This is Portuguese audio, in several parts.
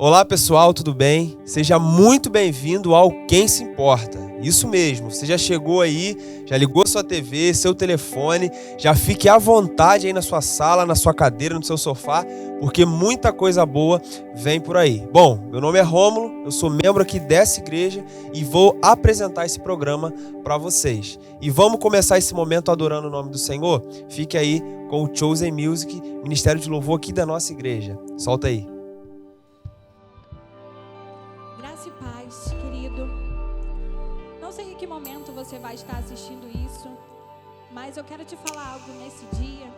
Olá pessoal, tudo bem? Seja muito bem-vindo ao Quem Se Importa. Isso mesmo, você já chegou aí, já ligou sua TV, seu telefone, já fique à vontade aí na sua sala, na sua cadeira, no seu sofá, porque muita coisa boa vem por aí. Bom, meu nome é Rômulo, eu sou membro aqui dessa igreja e vou apresentar esse programa para vocês. E vamos começar esse momento adorando o nome do Senhor? Fique aí com o Chosen Music, Ministério de Louvor aqui da nossa igreja. Solta aí. Não sei em que momento você vai estar assistindo isso, mas eu quero te falar algo nesse dia,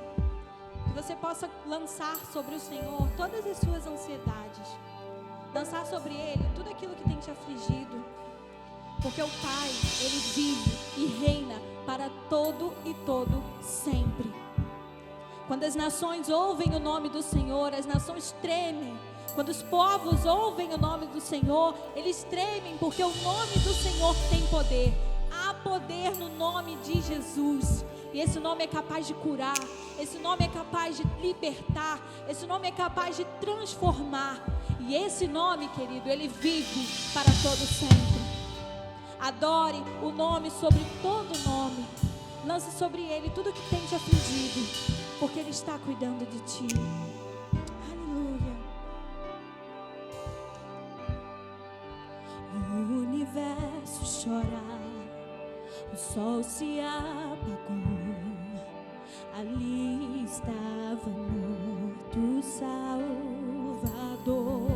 que você possa lançar sobre o Senhor todas as suas ansiedades, lançar sobre Ele tudo aquilo que tem te afligido, porque o Pai, Ele vive e reina para todo e todo sempre. Quando as nações ouvem o nome do Senhor, as nações tremem. Quando os povos ouvem o nome do Senhor, eles tremem, porque o nome do Senhor tem poder. Há poder no nome de Jesus. E esse nome é capaz de curar, esse nome é capaz de libertar, esse nome é capaz de transformar. E esse nome, querido, ele vive para todo sempre. Adore o nome sobre todo nome. Lance sobre ele tudo que tem te afligido, porque ele está cuidando de ti. O universo chora, o sol se apagou, ali estava morto o Salvador.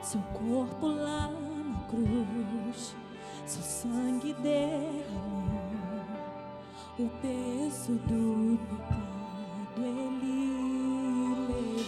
Seu corpo lá na cruz, seu sangue derramou, o peso do pecado ele levou.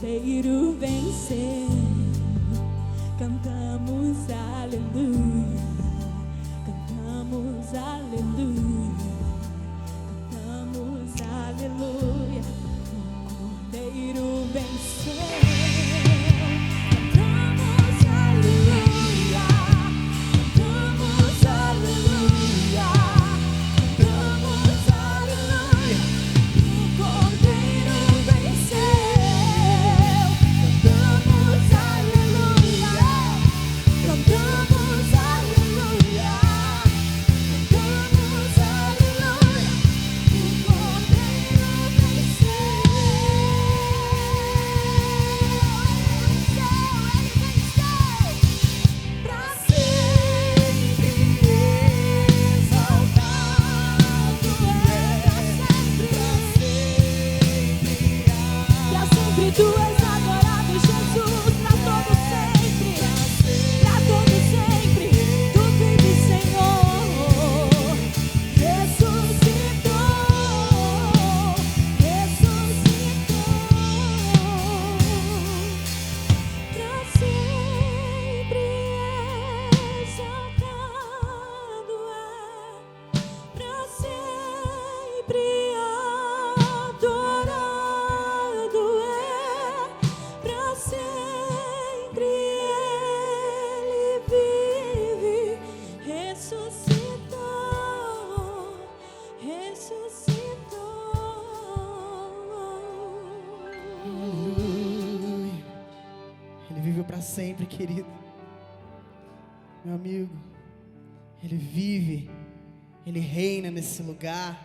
Cordeiro venceu, cantamos aleluia, cantamos aleluia, cantamos aleluia. O Cordeiro venceu, cantamos aleluia, cantamos aleluia, cantamos aleluia. O Cordeiro venceu, cantamos aleluia, cantamos aleluia, cantamos aleluia. O Cordeiro venceu, pra sempre exaltado pra sempre tu és adorado, Jesus, pra todo sempre, tu vives, Senhor, ressuscitou, pra sempre exaltado pra sempre adorado pra sempre Ele vive, ressuscitou. Aleluia. Ele vive para sempre, querido. Meu amigo, Ele vive, Ele reina nesse lugar.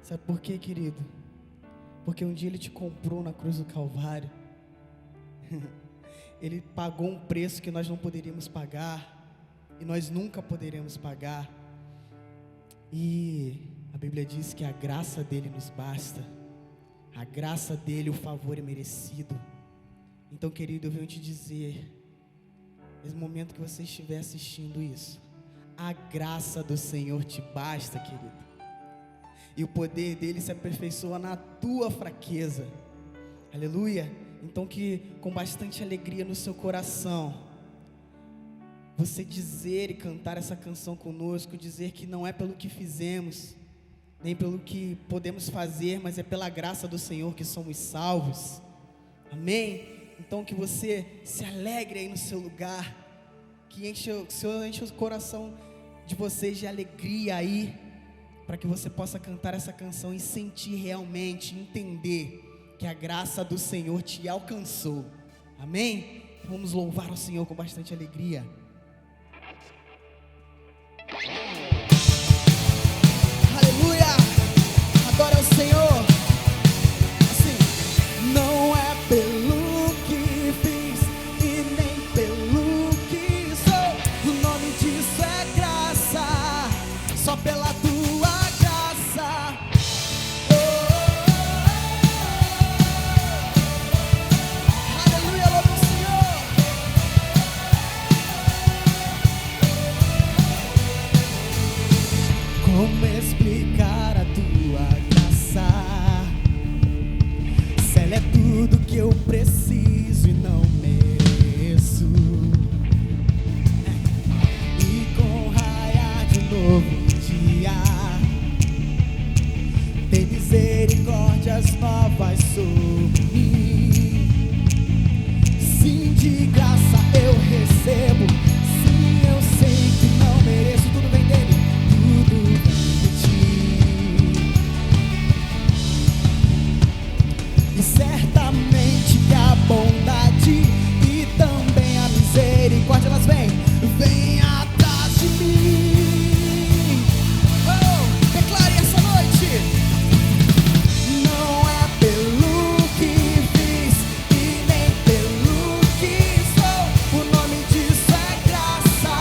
Sabe por quê, querido? Porque um dia Ele te comprou na cruz do Calvário. Ele pagou um preço que nós não poderíamos pagar, e nós nunca poderemos pagar. E a Bíblia diz que a graça dele nos basta. A graça dele, o favor é merecido. Então, querido, eu venho te dizer, nesse momento que você estiver assistindo isso, a graça do Senhor te basta, querido. E o poder dele se aperfeiçoa na tua fraqueza. Aleluia. Então que com bastante alegria no seu coração, você dizer e cantar essa canção conosco, dizer que não é pelo que fizemos, nem pelo que podemos fazer, mas é pela graça do Senhor que somos salvos. Amém? Então que você se alegre aí no seu lugar, que o Senhor enche o coração de vocês de alegria aí, para que você possa cantar essa canção e sentir realmente, entender que a graça do Senhor te alcançou. Amém? Vamos louvar o Senhor com bastante alegria. Aleluia! Adora o Senhor. Assim, não é pelo que fiz e nem pelo que sou. O nome disso é graça, só pela tua graça. Aleluia, louva o Senhor. Como explicar a tua graça? Se ela é tudo que eu preciso e não mereço. E com raiar de novo dia, tem misericórdias novas sobre mim. Sim, de graça eu recebo. Sim, eu sei que não mereço. Tudo vem dele, tudo vem de ti. E certamente que a bondade e também a misericórdia, elas vêm atrás de mim. Oh, declare essa noite. Não é pelo que fiz e nem pelo que sou. O nome disso é graça,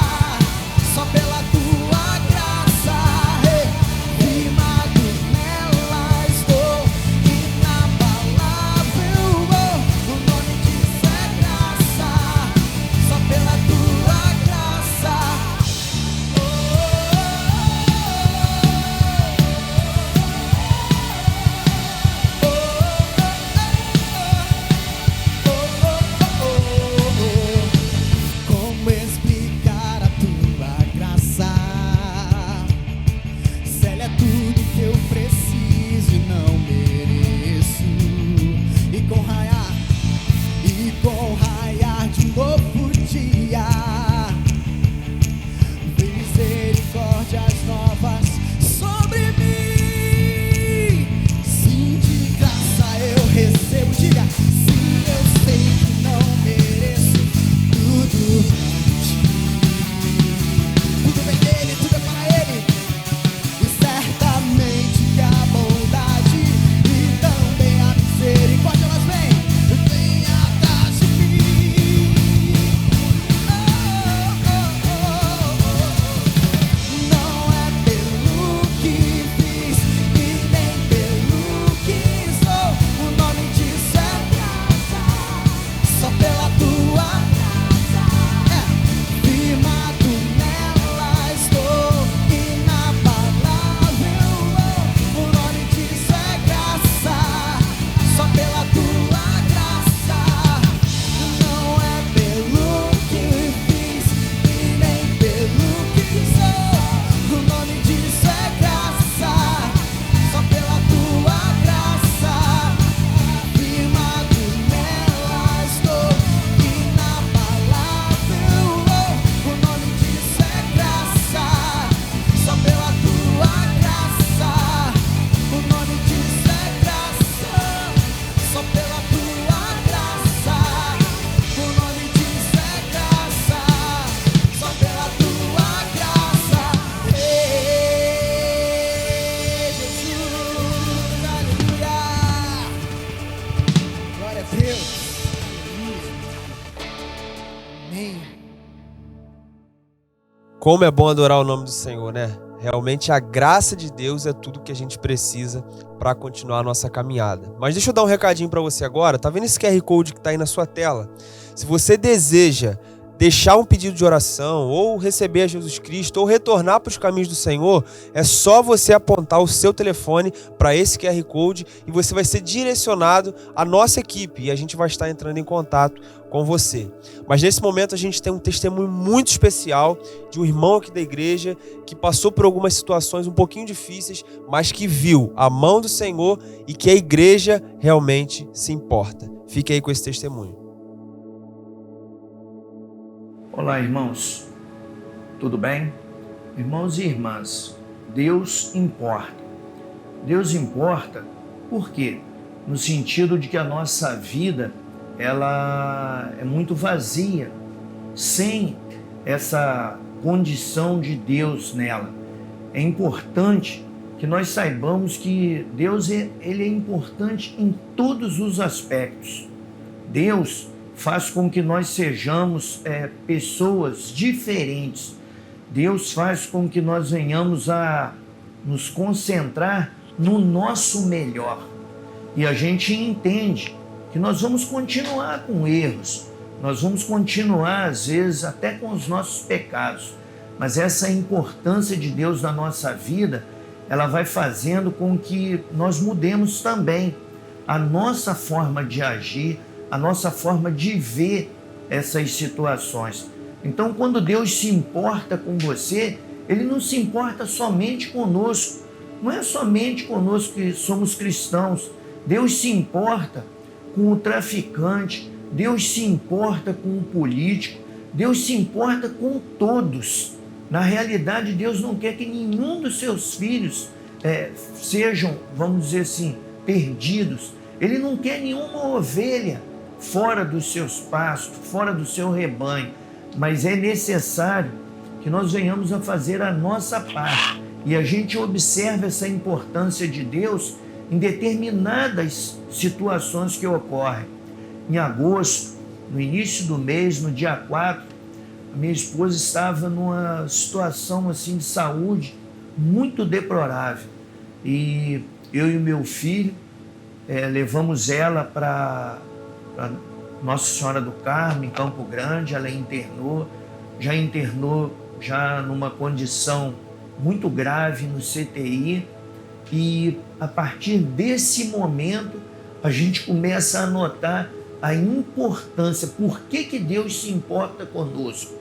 só pela tua graça. Firmado nela estou, inabalável. O nome disso Amém. Como é bom adorar o nome do Senhor, né? Realmente a graça de Deus é tudo que a gente precisa para continuar a nossa caminhada. Mas deixa eu dar um recadinho para você agora. Tá vendo esse QR Code que tá aí na sua tela? Se você deseja deixar um pedido de oração, ou receber a Jesus Cristo, ou retornar para os caminhos do Senhor, é só você apontar o seu telefone para esse QR Code e você vai ser direcionado à nossa equipe e a gente vai estar entrando em contato com você. Mas nesse momento a gente tem um testemunho muito especial de um irmão aqui da igreja que passou por algumas situações um pouquinho difíceis, mas que viu a mão do Senhor e que a igreja realmente se importa. Fique aí com esse testemunho. Olá, irmãos, tudo bem? Irmãos e irmãs, Deus importa. Deus importa por quê? No sentido de que a nossa vida, ela é muito vazia, sem essa condição de Deus nela. É importante que nós saibamos que Deus ele é importante em todos os aspectos. Deus faz com que nós sejamos pessoas diferentes. Deus faz com que nós venhamos a nos concentrar no nosso melhor. E a gente entende que nós vamos continuar com erros, nós vamos continuar, às vezes, até com os nossos pecados. Mas essa importância de Deus na nossa vida, ela vai fazendo com que nós mudemos também a nossa forma de agir, a nossa forma de ver essas situações. Então, quando Deus se importa com você, Ele não se importa somente conosco. Não é somente conosco que somos cristãos. Deus se importa com o traficante, Deus se importa com o político, Deus se importa com todos. Na realidade, Deus não quer que nenhum dos seus filhos sejam, vamos dizer assim, perdidos. Ele não quer nenhuma ovelha fora dos seus pastos, fora do seu rebanho, mas é necessário que nós venhamos a fazer a nossa parte e a gente observa essa importância de Deus em determinadas situações que ocorrem. Em agosto, no início do mês, no dia 4, a minha esposa estava numa situação assim de saúde muito deplorável e eu e meu filho levamos ela para Nossa Senhora do Carmo, em Campo Grande. Ela internou já numa condição muito grave no CTI, e a partir desse momento a gente começa a notar a importância, por que Deus se importa conosco,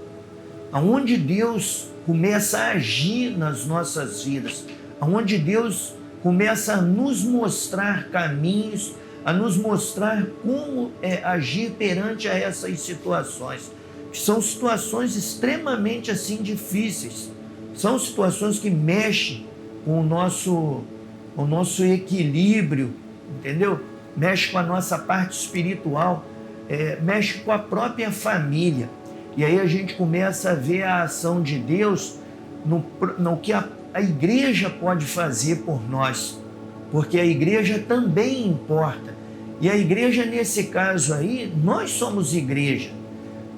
aonde Deus começa a agir nas nossas vidas, aonde Deus começa a nos mostrar caminhos, a nos mostrar como agir perante a essas situações, que são situações extremamente assim difíceis, são situações que mexem com o nosso equilíbrio, entendeu? Mexe com a nossa parte espiritual, mexe com a própria família. E aí a gente começa a ver a ação de Deus no que a igreja pode fazer por nós, porque a igreja também importa. E a igreja, nesse caso aí, nós somos igreja,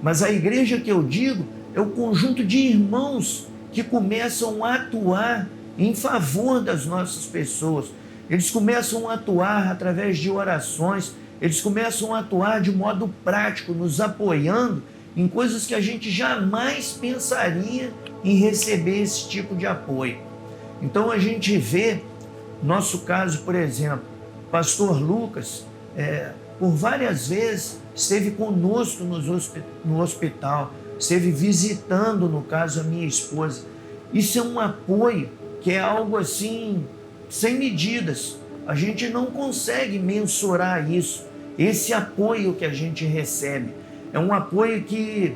mas a igreja que eu digo é o conjunto de irmãos que começam a atuar em favor das nossas pessoas. Eles começam a atuar através de orações, eles começam a atuar de modo prático, nos apoiando em coisas que a gente jamais pensaria em receber esse tipo de apoio. Então a gente vê, nosso caso, por exemplo, pastor Lucas, por várias vezes esteve conosco no hospital, esteve visitando, no caso, a minha esposa. Isso é um apoio que é algo assim, sem medidas. A gente não consegue mensurar isso. Esse apoio que a gente recebe é um apoio que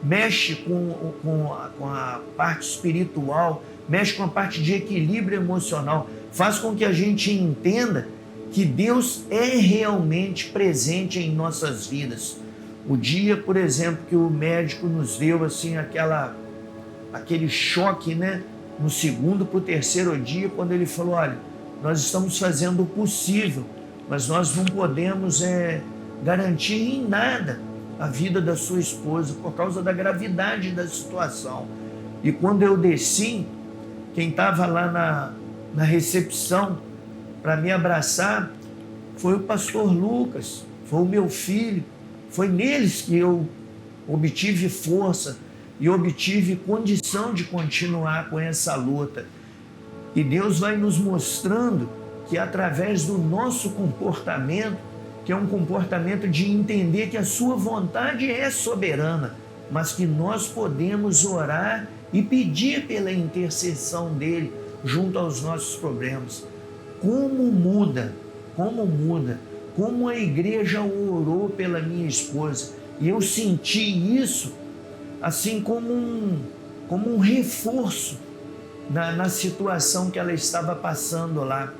mexe com a parte espiritual, mexe com a parte de equilíbrio emocional, faz com que a gente entenda que Deus é realmente presente em nossas vidas. O dia, por exemplo, que o médico nos deu assim, aquele choque, né? No segundo para o terceiro dia, quando ele falou, olha, nós estamos fazendo o possível, mas nós não podemos garantir em nada a vida da sua esposa por causa da gravidade da situação. E quando eu desci, quem estava lá na recepção para me abraçar foi o pastor Lucas, foi o meu filho. Foi neles que eu obtive força e obtive condição de continuar com essa luta. E Deus vai nos mostrando que através do nosso comportamento, que é um comportamento de entender que a sua vontade é soberana, mas que nós podemos orar e pedir pela intercessão dele junto aos nossos problemas. Como a igreja orou pela minha esposa. E eu senti isso assim como um reforço na situação que ela estava passando lá.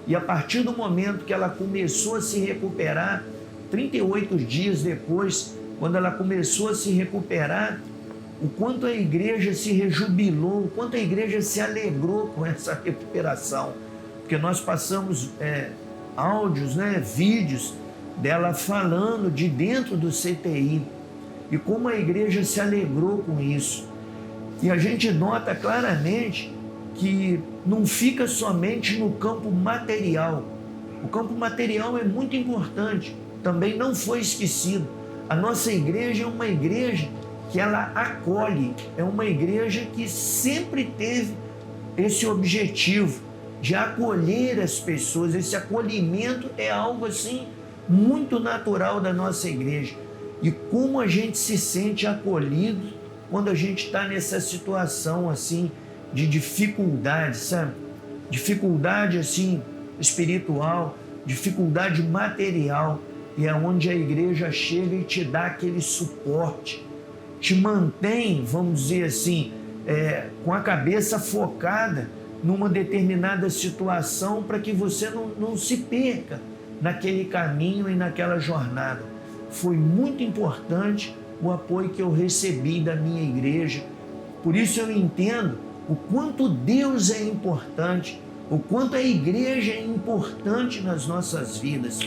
E a partir do momento que ela começou a se recuperar, 38 dias depois, quando ela começou a se recuperar, o quanto a igreja se rejubilou, o quanto a igreja se alegrou com essa recuperação. Porque nós passamos áudios, vídeos dela falando de dentro do CTI e como a igreja se alegrou com isso. E a gente nota claramente que não fica somente no campo material. O campo material é muito importante, também não foi esquecido. A nossa igreja é uma igreja que ela acolhe, é uma igreja que sempre teve esse objetivo de acolher as pessoas. Esse acolhimento é algo assim muito natural da nossa igreja. E como a gente se sente acolhido quando a gente está nessa situação assim de dificuldade, sabe? Dificuldade assim espiritual, dificuldade material, e é onde a igreja chega e te dá aquele suporte, te mantém, vamos dizer assim, com a cabeça focada numa determinada situação para que você não se perca naquele caminho e naquela jornada. Foi muito importante o apoio que eu recebi da minha igreja. Por isso eu entendo o quanto Deus é importante, o quanto a igreja é importante nas nossas vidas.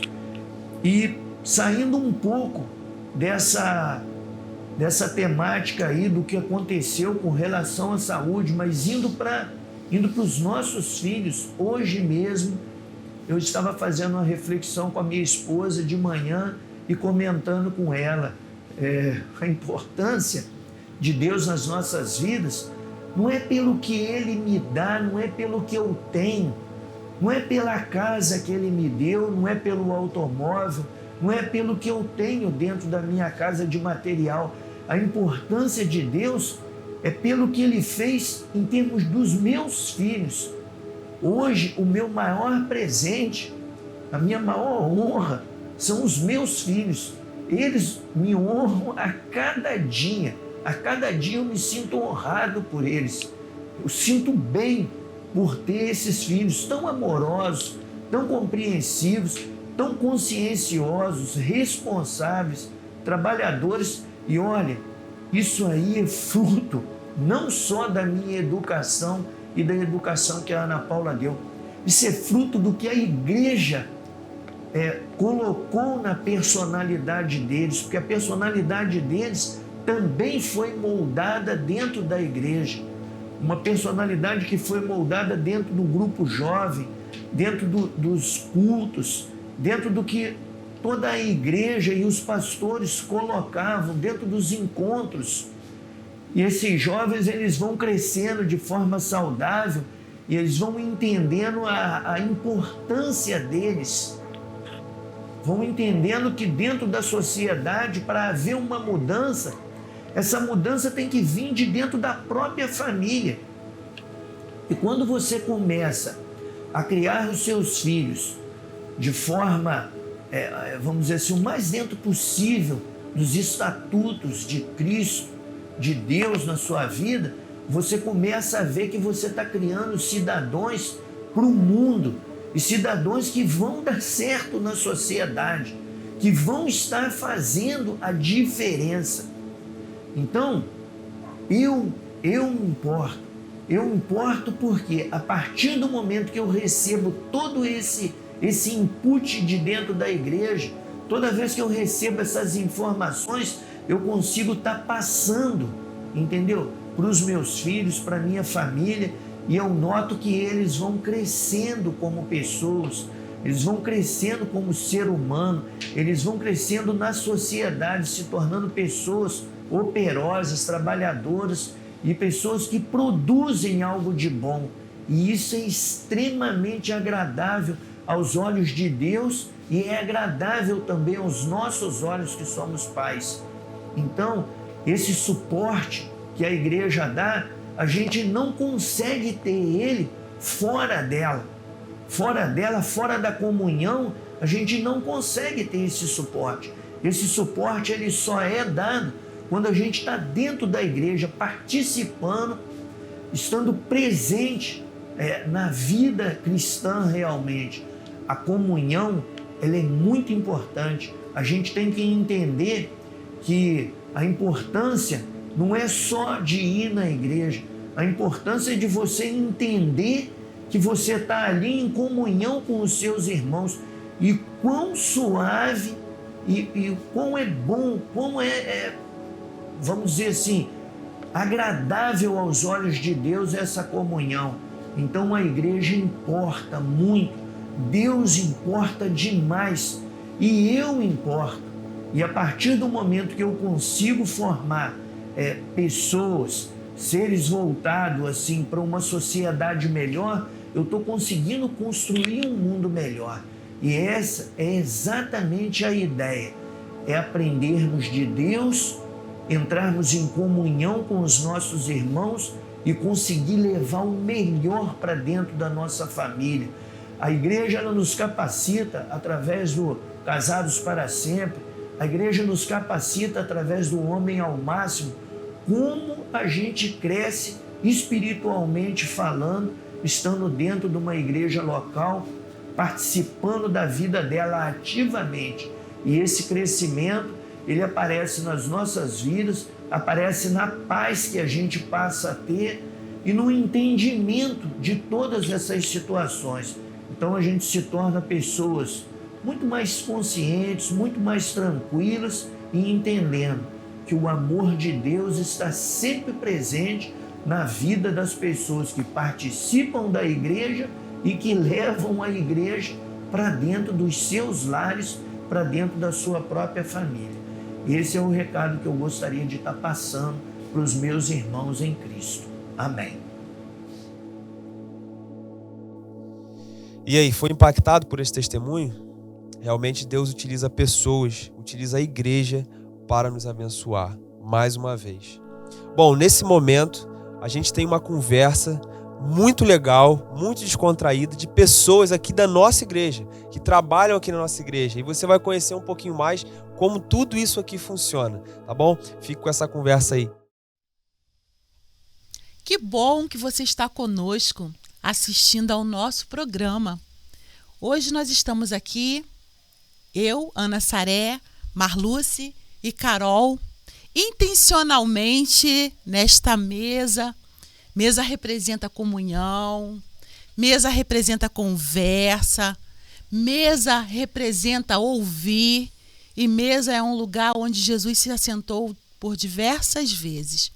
E saindo um pouco dessa temática aí do que aconteceu com relação à saúde, mas indo para os nossos filhos, hoje mesmo eu estava fazendo uma reflexão com a minha esposa de manhã e comentando com ela a importância de Deus nas nossas vidas. Não é pelo que Ele me dá, não é pelo que eu tenho, não é pela casa que Ele me deu, não é pelo automóvel, não é pelo que eu tenho dentro da minha casa de material. A importância de Deus é pelo que Ele fez em termos dos meus filhos. Hoje, o meu maior presente, a minha maior honra, são os meus filhos. Eles me honram a cada dia. A cada dia eu me sinto honrado por eles. Eu sinto bem por ter esses filhos tão amorosos, tão compreensivos, tão conscienciosos, responsáveis, trabalhadores. E olha, isso aí é fruto não só da minha educação e da educação que a Ana Paula deu. Isso é fruto do que a igreja colocou na personalidade deles, porque a personalidade deles também foi moldada dentro da igreja. Uma personalidade que foi moldada dentro do grupo jovem, dentro dos cultos, dentro do que toda a igreja e os pastores colocavam, dentro dos encontros. E esses jovens, eles vão crescendo de forma saudável e eles vão entendendo a importância deles. Vão entendendo que dentro da sociedade, para haver uma mudança, essa mudança tem que vir de dentro da própria família. E quando você começa a criar os seus filhos de forma, vamos dizer assim, o mais dentro possível dos estatutos de Cristo, de Deus na sua vida, você começa a ver que você está criando cidadãos para o mundo, e cidadãos que vão dar certo na sociedade, que vão estar fazendo a diferença. Então, eu me importo porque a partir do momento que eu recebo todo esse input de dentro da igreja, Toda vez que eu recebo essas informações, eu consigo estar passando, entendeu? Para os meus filhos, para a minha família, e eu noto que eles vão crescendo como pessoas, eles vão crescendo como ser humano, eles vão crescendo na sociedade, se tornando pessoas operosas, trabalhadoras e pessoas que produzem algo de bom. E isso é extremamente agradável aos olhos de Deus e é agradável também aos nossos olhos que somos pais. Então, esse suporte que a igreja dá, a gente não consegue ter ele fora dela. Fora dela, fora da comunhão, a gente não consegue ter esse suporte. Esse suporte ele só é dado quando a gente está dentro da igreja, participando, estando presente na vida cristã realmente. A comunhão ela é muito importante. A gente tem que entender que a importância não é só de ir na igreja, a importância é de você entender que você está ali em comunhão com os seus irmãos e quão suave e quão é bom, quão vamos dizer assim, agradável aos olhos de Deus essa comunhão. Então a igreja importa muito, Deus importa demais e eu importo. E a partir do momento que eu consigo formar pessoas, seres voltados assim para uma sociedade melhor, eu estou conseguindo construir um mundo melhor. E essa é exatamente a ideia, é aprendermos de Deus, entrarmos em comunhão com os nossos irmãos e conseguir levar o melhor para dentro da nossa família. A igreja ela nos capacita através do Casados para Sempre, a igreja nos capacita através do Homem ao Máximo, como a gente cresce espiritualmente falando, estando dentro de uma igreja local, participando da vida dela ativamente. E esse crescimento, ele aparece nas nossas vidas, aparece na paz que a gente passa a ter e no entendimento de todas essas situações. Então a gente se torna pessoas muito mais conscientes, muito mais tranquilas e entendendo que o amor de Deus está sempre presente na vida das pessoas que participam da igreja e que levam a igreja para dentro dos seus lares, para dentro da sua própria família. Esse é o recado que eu gostaria de estar passando para os meus irmãos em Cristo. Amém. E aí, foi impactado por esse testemunho? Realmente Deus utiliza pessoas, utiliza a igreja para nos abençoar, mais uma vez. Bom, nesse momento, a gente tem uma conversa muito legal, muito descontraída, de pessoas aqui da nossa igreja, que trabalham aqui na nossa igreja. E você vai conhecer um pouquinho mais como tudo isso aqui funciona, tá bom? Fique com essa conversa aí. Que bom que você está conosco, assistindo ao nosso programa. Hoje nós estamos aqui, eu, Ana Saré, Marluce e Carol, intencionalmente nesta mesa. Mesa representa comunhão, mesa representa conversa, mesa representa ouvir e mesa é um lugar onde Jesus se assentou por diversas vezes.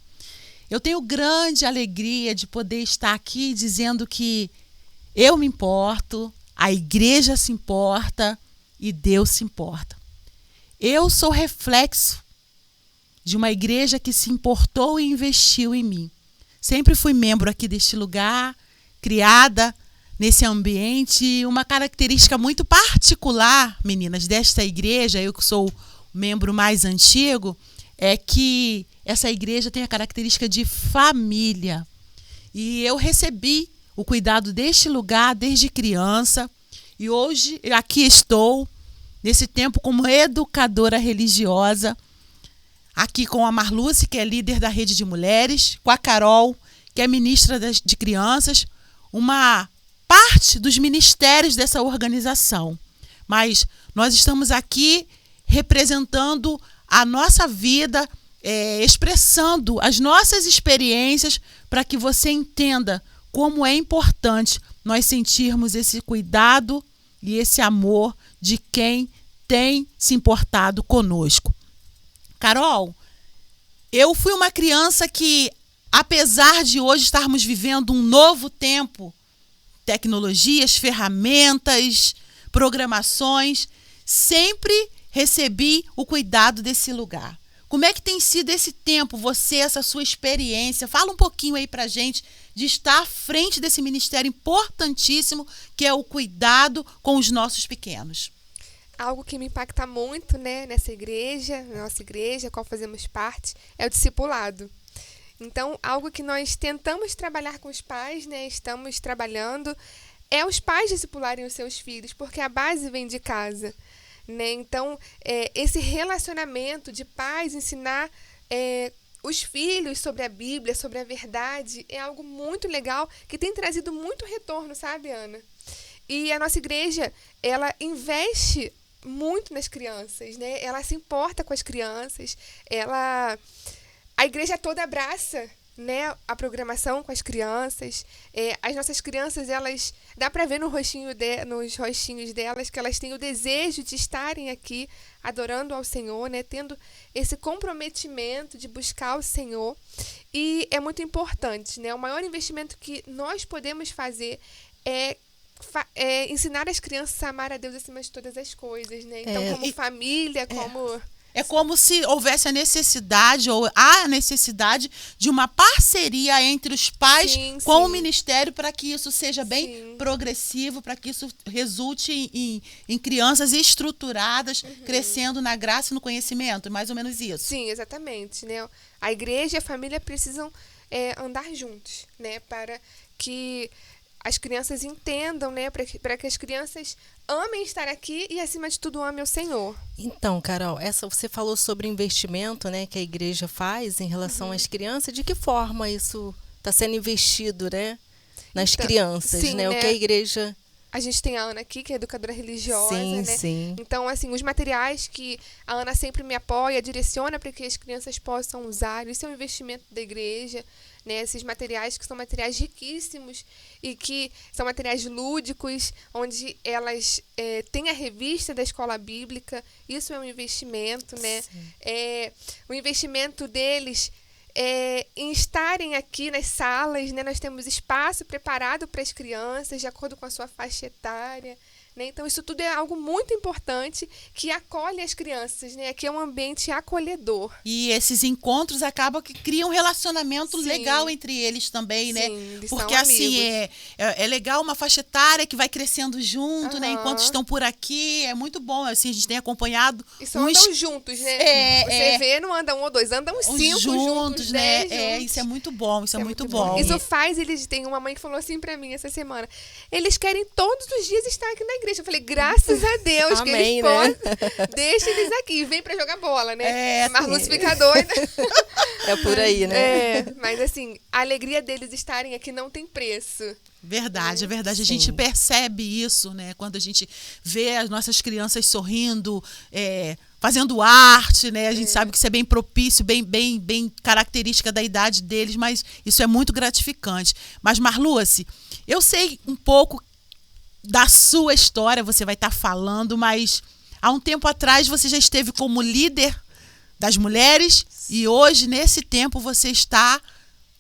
Eu tenho grande alegria de poder estar aqui dizendo que eu me importo, a igreja se importa e Deus se importa. Eu sou reflexo de uma igreja que se importou e investiu em mim. Sempre fui membro aqui deste lugar, criada nesse ambiente. Uma característica muito particular, meninas, desta igreja, eu que sou o membro mais antigo, é que essa igreja tem a característica de família. E eu recebi o cuidado deste lugar desde criança. E hoje aqui estou, nesse tempo, como educadora religiosa, aqui com a Marluce, que é líder da rede de mulheres, com a Carol, que é ministra de crianças, uma parte dos ministérios dessa organização. Mas nós estamos aqui representando a nossa vida, expressando as nossas experiências para que você entenda como é importante nós sentirmos esse cuidado e esse amor de quem tem se importado conosco. Carol, eu fui uma criança que, apesar de hoje estarmos vivendo um novo tempo, tecnologias, ferramentas, programações, sempre recebi o cuidado desse lugar. Como é que tem sido esse tempo, você, essa sua experiência? Fala um pouquinho aí pra gente de estar à frente desse ministério importantíssimo que é o cuidado com os nossos pequenos. Algo que me impacta muito, né, nessa igreja, nossa igreja, a qual fazemos parte, é o discipulado. Então, algo que nós tentamos trabalhar com os pais, né, estamos trabalhando, é os pais discipularem os seus filhos, porque a base vem de casa. Né? Então, esse relacionamento de pais, ensinar os filhos sobre a Bíblia, sobre a verdade, é algo muito legal, que tem trazido muito retorno, sabe, Ana? E a nossa igreja, ela investe muito nas crianças, né? Ela se importa com as crianças, a igreja toda abraça, né, a programação com as crianças. As nossas crianças, elas dá para ver nos rostinhos delas que elas têm o desejo de estarem aqui adorando ao Senhor, né, tendo esse comprometimento de buscar o Senhor. E é muito importante, né? O maior investimento que nós podemos fazer é ensinar as crianças a amar a Deus acima de todas as coisas, né? Então, como família, como... É como se houvesse a necessidade, ou há a necessidade de uma parceria entre os pais com o ministério para que isso seja bem progressivo, para que isso resulte em crianças estruturadas, crescendo na graça e no conhecimento, mais ou menos isso. Sim, exatamente, né? A igreja e a família precisam andar juntos, né? Para que as crianças entendam, né? Para que as crianças amem estar aqui e, acima de tudo, amem o Senhor. Então, Carol, você falou sobre o investimento, né, que a igreja faz em relação às crianças. De que forma isso está sendo investido, né, nas crianças, né? O que a igreja... A gente tem a Ana aqui, que é educadora religiosa, né? Sim. Então, assim, os materiais que a Ana sempre me apoia, direciona para que as crianças possam usar. Isso é um investimento da igreja, né? Esses materiais que são materiais riquíssimos e que são materiais lúdicos, onde elas têm a revista da escola bíblica. Isso é um investimento, né? O investimento deles em estarem aqui nas salas, né? Nós temos espaço preparado para as crianças, de acordo com a sua faixa etária, né? Então, isso tudo é algo muito importante que acolhe as crianças, né? Aqui é um ambiente acolhedor. E esses encontros acabam que criam um relacionamento legal entre eles também, né? Eles porque são assim, é legal uma faixa etária que vai crescendo junto, né? Enquanto estão por aqui, é muito bom. Assim, a gente tem acompanhado. E só andam juntos, né? Você vê, não anda 1 ou 2, andam 5 juntos, né? 10 juntos. Isso é muito bom, isso é muito bom. Isso faz eles... Tem uma mãe que falou assim pra mim essa semana. Eles querem todos os dias estar aqui na igreja. Eu falei, graças a Deus, que Amém, eles podem. Deixa eles aqui, vem pra jogar bola, né? Marlúcio fica doida. É por aí, né? Mas assim, a alegria deles estarem aqui não tem preço. Verdade, é verdade. A gente percebe isso, né? Quando a gente vê as nossas crianças sorrindo, fazendo arte, né? A gente sabe que isso é bem propício, bem característica da idade deles, mas isso é muito gratificante. Mas, Marlúcia, eu sei um pouco da sua história, você vai estar falando, mas há um tempo atrás você já esteve como líder das mulheres e hoje, nesse tempo, você está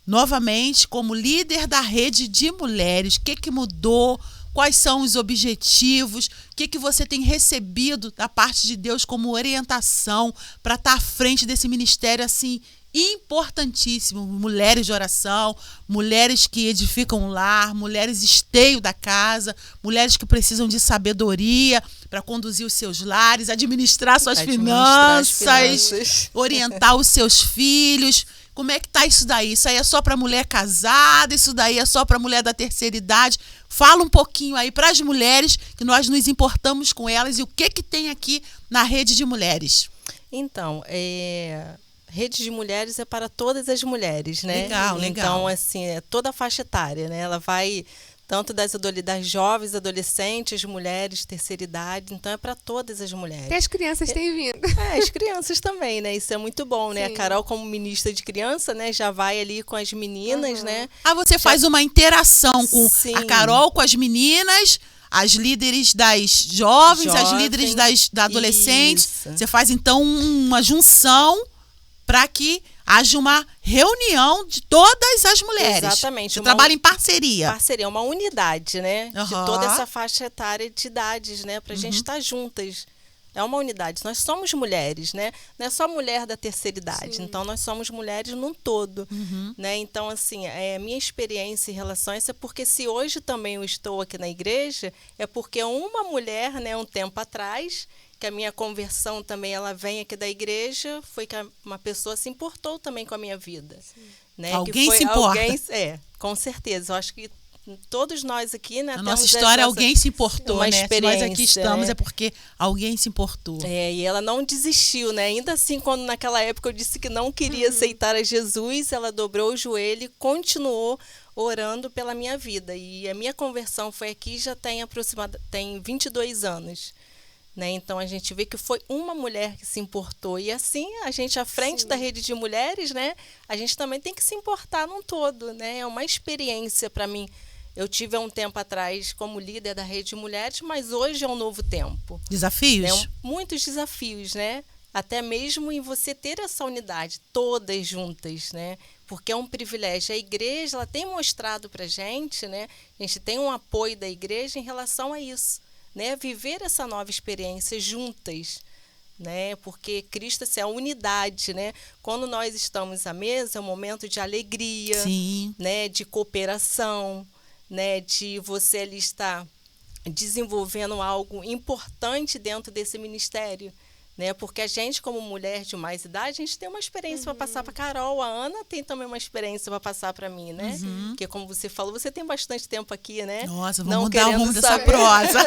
novamente como líder da rede de mulheres. O que mudou? Quais são os objetivos? O que você tem recebido da parte de Deus como orientação para estar à frente desse ministério assim importantíssimo? Mulheres de oração, mulheres que edificam o lar, mulheres esteio da casa, mulheres que precisam de sabedoria para conduzir os seus lares, administrar suas finanças, orientar os seus filhos. Como é que tá isso daí? Isso aí é só para mulher casada? Isso daí é só para mulher da terceira idade? Fala um pouquinho aí para as mulheres, que nós nos importamos com elas, e o que tem aqui na Rede de Mulheres. Então, Rede de Mulheres é para todas as mulheres, né? Legal. Então, assim, é toda a faixa etária, né? Ela vai tanto das jovens, adolescentes, mulheres, terceira idade. Então, é para todas as mulheres. E as crianças têm vindo. As crianças também, né? Isso é muito bom, né? A Carol, como ministra de criança, né? Já vai ali com as meninas, né? Você faz uma interação com a Carol, com as meninas. as líderes das jovens, as líderes da adolescente. Isso. Você faz, então, uma junção para que haja uma reunião de todas as mulheres. Exatamente. Você trabalha em parceria. Parceria, uma unidade, né? De Aham. toda essa faixa etária de idades, né? Pra gente estar juntas. É uma unidade. Nós somos mulheres, né? Não é só mulher da terceira idade. Sim. Então, nós somos mulheres num todo, né? Então, assim, minha experiência em relação a isso é porque se hoje também eu estou aqui na igreja, é porque uma mulher, né, um tempo atrás, que a minha conversão também, ela vem aqui da igreja, foi que uma pessoa se importou também com a minha vida. Né? Alguém que foi se importa. Com certeza. Eu acho que todos nós aqui, né? Na temos nossa história, alguém se importou, uma né? Se nós aqui experiência, estamos, é porque alguém se importou. E ela não desistiu, né? Ainda assim, quando naquela época eu disse que não queria aceitar a Jesus, ela dobrou o joelho e continuou orando pela minha vida. E a minha conversão foi aqui já tem 22 anos. Né? Então a gente vê que foi uma mulher que se importou. E assim, a gente à frente da rede de mulheres, né? A gente também tem que se importar num todo, né? É uma experiência para mim. Eu tive há um tempo atrás como líder da rede de mulheres, mas hoje é um novo tempo. Desafios? Né? Muitos desafios, né? Até mesmo em você ter essa unidade, todas juntas, né? Porque é um privilégio. A igreja, ela tem mostrado para a gente, né? A gente tem um apoio da igreja em relação a isso, né? Viver essa nova experiência juntas, né? Porque Cristo é a unidade, né? Quando nós estamos à mesa, é um momento de alegria, Sim. né? De cooperação, né? De você ali estar desenvolvendo algo importante dentro desse ministério, né? Porque a gente, como mulher de mais idade, a gente tem uma experiência para passar para Carol, a Ana tem também uma experiência para passar para mim, né? Porque como você falou, você tem bastante tempo aqui, né? Nossa, Não vamos mudar o querendo rumo dessa saber. prosa.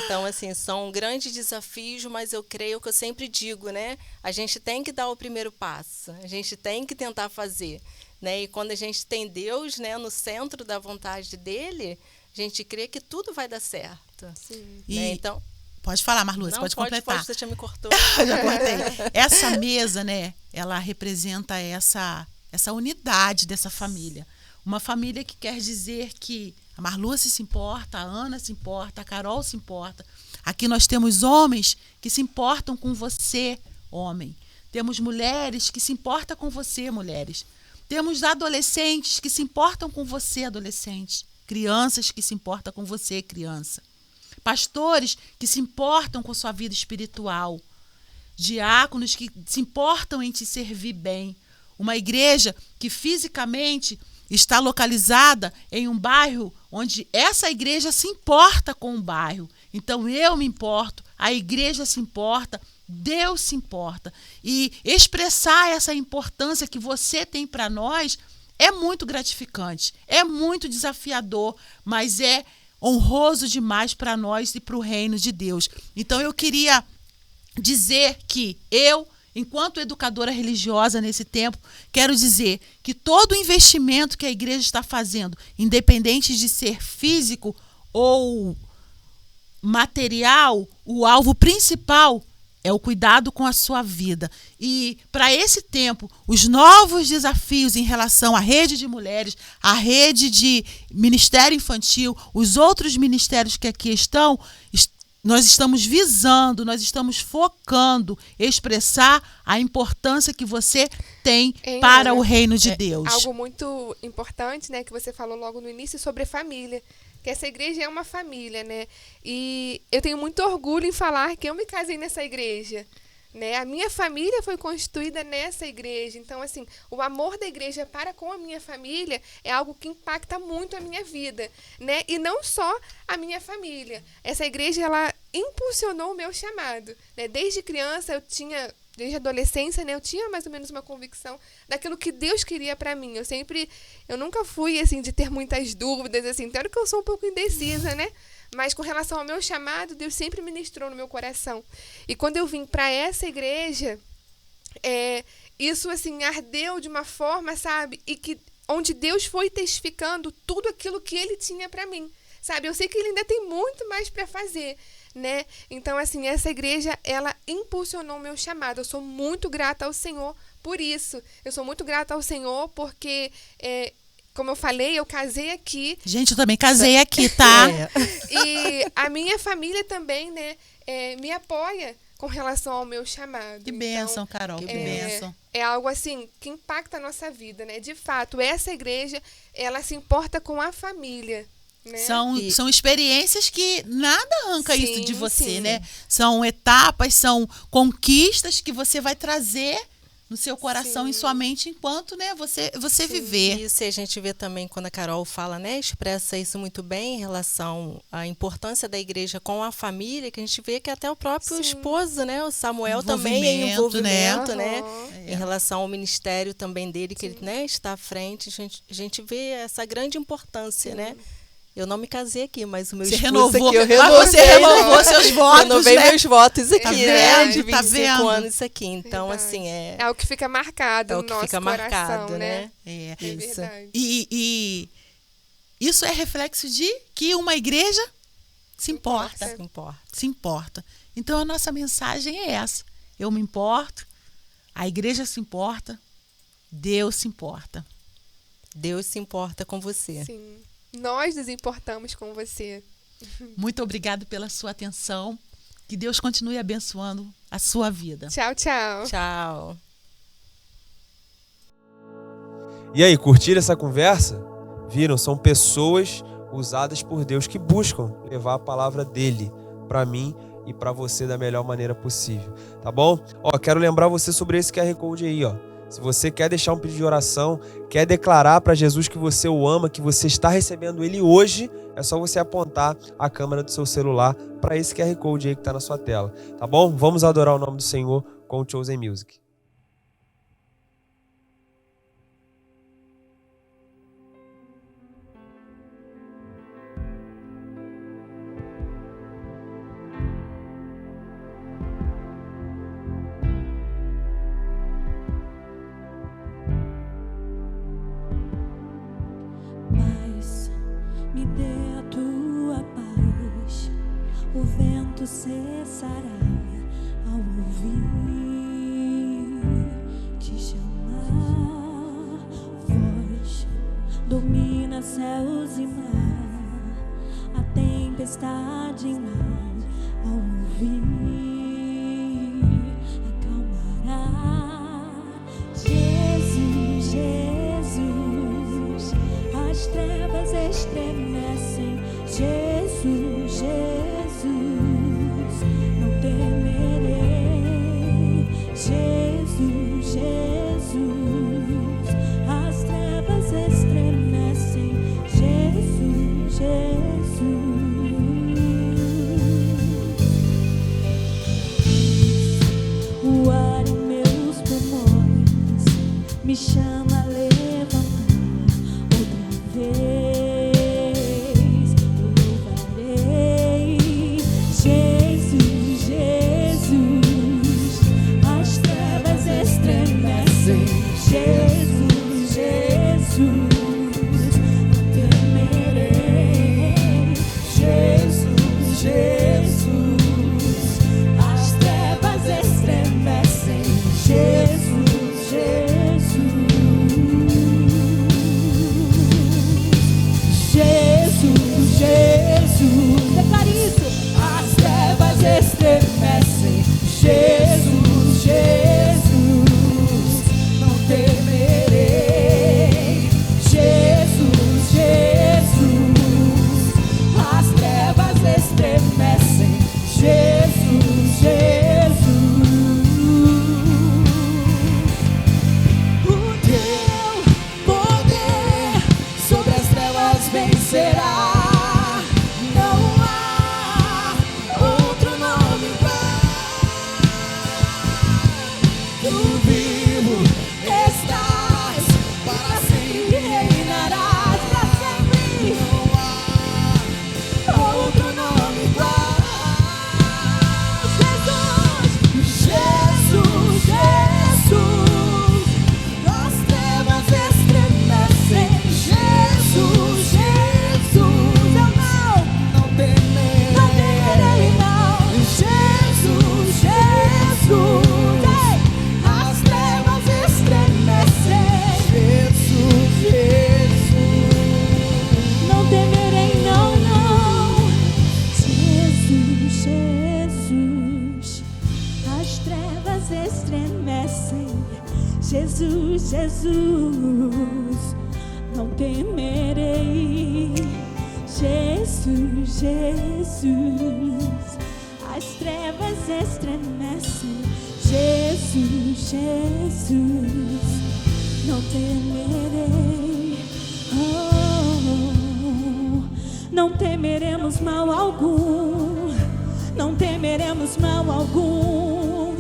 Então, assim, são grandes desafios, mas eu creio que eu sempre digo, né? A gente tem que dar o primeiro passo, a gente tem que tentar fazer, né? E quando a gente tem Deus, né, no centro da vontade dele, a gente crê que tudo vai dar certo. Sim. Né? Então, Pode falar, Marlu, você pode completar. você já me cortou. Já cortei. Essa mesa, né, ela representa essa unidade dessa família. Uma família que quer dizer que a Marlu se importa, a Ana se importa, a Carol se importa. Aqui nós temos homens que se importam com você, homem. Temos mulheres que se importam com você, mulheres. Temos adolescentes que se importam com você, adolescente. Crianças que se importam com você, criança. Pastores que se importam com sua vida espiritual. Diáconos que se importam em te servir bem. Uma igreja que fisicamente está localizada em um bairro onde essa igreja se importa com o bairro. Então eu me importo, a igreja se importa, Deus se importa. E expressar essa importância que você tem para nós é muito gratificante, é muito desafiador, mas é honroso demais para nós e para o reino de Deus. Então eu queria dizer que eu, enquanto educadora religiosa nesse tempo, quero dizer que todo investimento que a igreja está fazendo, independente de ser físico ou material, o alvo principal é o cuidado com a sua vida. E para esse tempo, os novos desafios em relação à rede de mulheres, à rede de ministério infantil, os outros ministérios que aqui estão, nós estamos visando, nós estamos focando expressar a importância que você tem para o reino de Deus. Algo muito importante, né, que você falou logo no início sobre família. Que essa igreja é uma família, né? E eu tenho muito orgulho em falar que eu me casei nessa igreja, né? A minha família foi constituída nessa igreja. Então, assim, o amor da igreja para com a minha família é algo que impacta muito a minha vida, né? E não só a minha família. Essa igreja, ela impulsionou o meu chamado, né? Desde criança, desde a adolescência, né, eu tinha mais ou menos uma convicção daquilo que Deus queria para mim. Eu nunca fui, assim, de ter muitas dúvidas, assim, claro que eu sou um pouco indecisa, né? Mas com relação ao meu chamado, Deus sempre ministrou no meu coração. E quando eu vim para essa igreja, isso, assim, ardeu de uma forma, sabe? E que onde Deus foi testificando tudo aquilo que Ele tinha para mim, sabe? Eu sei que Ele ainda tem muito mais para fazer, né? Então, assim, essa igreja, ela impulsionou o meu chamado. Eu sou muito grata ao Senhor por isso. Eu sou muito grata ao Senhor porque como eu falei, eu casei aqui. Gente, eu também casei aqui, tá? E a minha família também, né, me apoia com relação ao meu chamado. Que bênção, Então, Carol, que bênção. é algo assim que impacta a nossa vida, né? De fato, essa igreja, ela se importa com a família, né? São experiências que nada arranca Sim, isso de você, sim. né? São etapas, são conquistas que você vai trazer no seu coração Sim. e sua mente enquanto, né, você viver. Isso, e a gente vê também quando a Carol fala, né, expressa isso muito bem em relação à importância da igreja com a família, que a gente vê que até o próprio esposo, né, o Samuel também é envolvimento, né, em relação ao ministério também dele, que ele, né, está à frente. A gente vê essa grande importância, né. Eu não me casei aqui, mas o meu Você esposo renovou, aqui, eu mas você renovou seus votos, renovei né? meus votos aqui, Tá né, vendo? de Tá 25 vendo? anos isso aqui. Então, Verdade. assim, É algo que fica marcado é o no que nosso fica coração, marcado, né? É. É Isso. verdade. E isso é reflexo de que uma igreja se importa. Não importa. Se importa. Então a nossa mensagem é essa. Eu me importo, a igreja se importa, Deus se importa. Deus se importa com você. Sim. Nós nos importamos com você. Muito obrigado pela sua atenção. Que Deus continue abençoando a sua vida. Tchau, tchau. Tchau. E aí, curtiram essa conversa? Viram? São pessoas usadas por Deus que buscam levar a palavra dele para mim e para você da melhor maneira possível, tá bom? Ó, quero lembrar você sobre esse QR Code aí, ó. Se você quer deixar um pedido de oração, quer declarar para Jesus que você o ama, que você está recebendo ele hoje, é só você apontar a câmera do seu celular para esse QR Code aí que está na sua tela, tá bom? Vamos adorar o nome do Senhor com o Chosen Music. Paz, me dê a tua paz, o vento cessará ao ouvir te chamar. Voz domina céus e mar, a tempestade em mar ao ouvir acalmará. Jesus, Jesus, as trevas estremecem. Jesus, Jesus, não temerei. Jesus, Jesus, as trevas estremecem. Jesus, Jesus. O ar em meus pulmões me chama a levantar outra vez. Eu louvarei. Jesus, Jesus, as trevas estremecem. Jesus, Jesus, não temerei. Jesus, Jesus, as trevas estremecem. Jesus, Jesus. Jesus, Jesus, declare isso. As trevas estremecem. Jesus, Jesus, não temerei. Jesus, Jesus, as trevas estremecem. Jesus, Jesus. O teu poder sobre as trevas vencerá. Não há outro nome igual. Tu vivo estás, para sempre reinarás, para sempre. Não há outro nome igual. Jesus, Jesus, as trevas estremecem. Jesus, Jesus, eu não temerei, não. Jesus, Jesus, as Jesus, Jesus, não temerei. Jesus, Jesus, as trevas estremecem. Jesus, Jesus, não temerei. Não temeremos mal algum, não temeremos mal algum,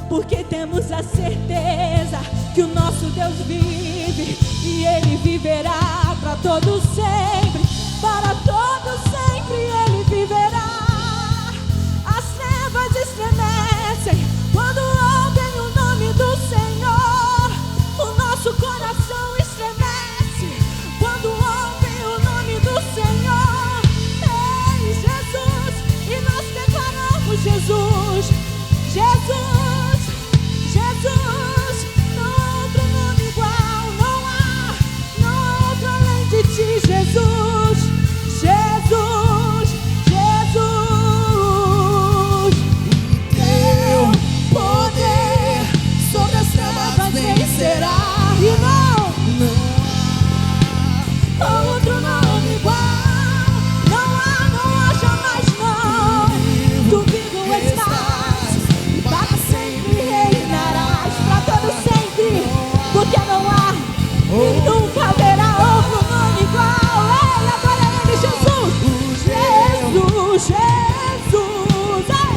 porque temos a certeza que o nosso Deus vive e Ele viverá para todos sempre, para todos sempre Ele viverá. As trevas estremecem quando ouvem o nome do Senhor, o nosso coração estremece quando ouvem o nome do Senhor. Ei, Jesus, e nós declaramos: Jesus, Jesus, Jesus, não há outro nome igual, não há outro além de ti, Jesus, Jesus, Jesus. Teu poder sobre as trevas vencerá, e não há outro nome igual, não há jamais não. Tu vivo estás e para sempre reinarás, para todo sempre, porque não há e nunca haverá outro nome igual. Ei, agora é Ele, Jesus, Jesus, Jesus, ei.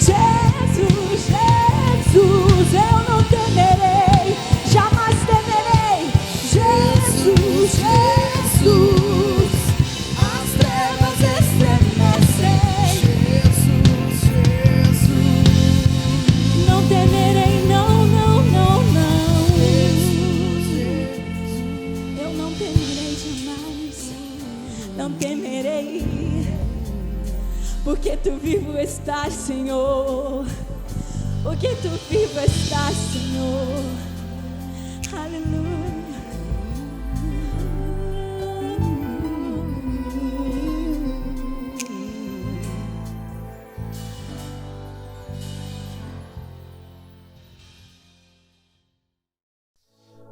Jesus, Jesus, eu não temerei, jamais temerei. Jesus, Jesus, as trevas estremecem. Jesus, Jesus, não temerei, não, não, não, não. Eu não temerei jamais, não temerei, porque tu vivo estás, Senhor, porque tu vivo estás, Senhor. Aleluia.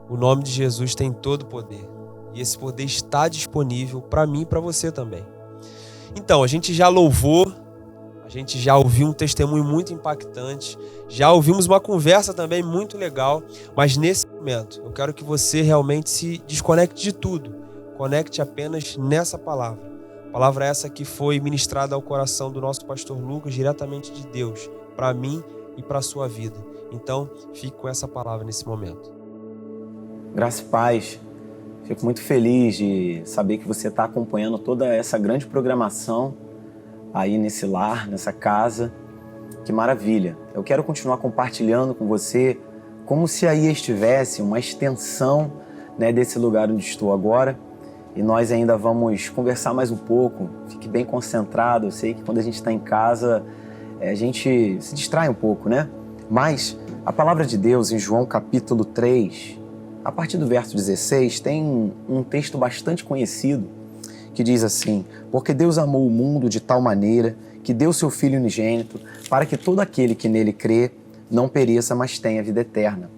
O nome de Jesus tem todo o poder. E esse poder está disponível para mim e para você também. Então, a gente já louvou, a gente já ouviu um testemunho muito impactante, já ouvimos uma conversa também muito legal, mas nesse momento eu quero que você realmente se desconecte de tudo. Conecte apenas nessa palavra. Palavra essa que foi ministrada ao coração do nosso pastor Lucas, diretamente de Deus, para mim e para a sua vida. Então, fique com essa palavra nesse momento. Graça e paz. Fico muito feliz de saber que você está acompanhando toda essa grande programação aí nesse lar, nessa casa. Que maravilha. Eu quero continuar compartilhando com você como se aí estivesse uma extensão, né, desse lugar onde estou agora. E nós ainda vamos conversar mais um pouco. Fique bem concentrado. Eu sei que quando a gente está em casa, a gente se distrai um pouco, né? Mas a palavra de Deus em João capítulo 3... a partir do verso 16, tem um texto bastante conhecido que diz assim: porque Deus amou o mundo de tal maneira que deu seu Filho unigênito para que todo aquele que nele crê não pereça, mas tenha vida eterna.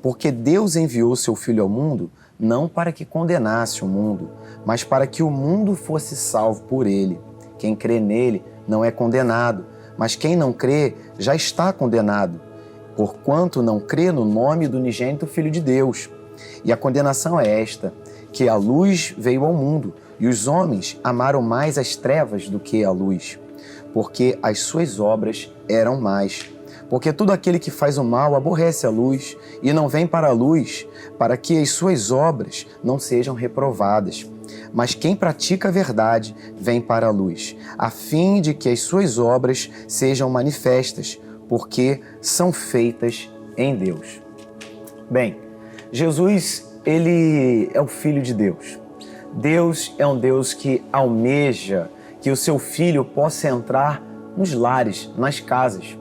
Porque Deus enviou seu Filho ao mundo não para que condenasse o mundo, mas para que o mundo fosse salvo por ele. Quem crê nele não é condenado, mas quem não crê já está condenado, porquanto não crê no nome do unigênito Filho de Deus. E a condenação é esta, que a luz veio ao mundo, e os homens amaram mais as trevas do que a luz, porque as suas obras eram más. Porque todo aquele que faz o mal aborrece a luz, e não vem para a luz, para que as suas obras não sejam reprovadas. Mas quem pratica a verdade vem para a luz, a fim de que as suas obras sejam manifestas, porque são feitas em Deus. Bem, Jesus, ele é o Filho de Deus. Deus é um Deus que almeja que o seu Filho possa entrar nos lares, nas casas.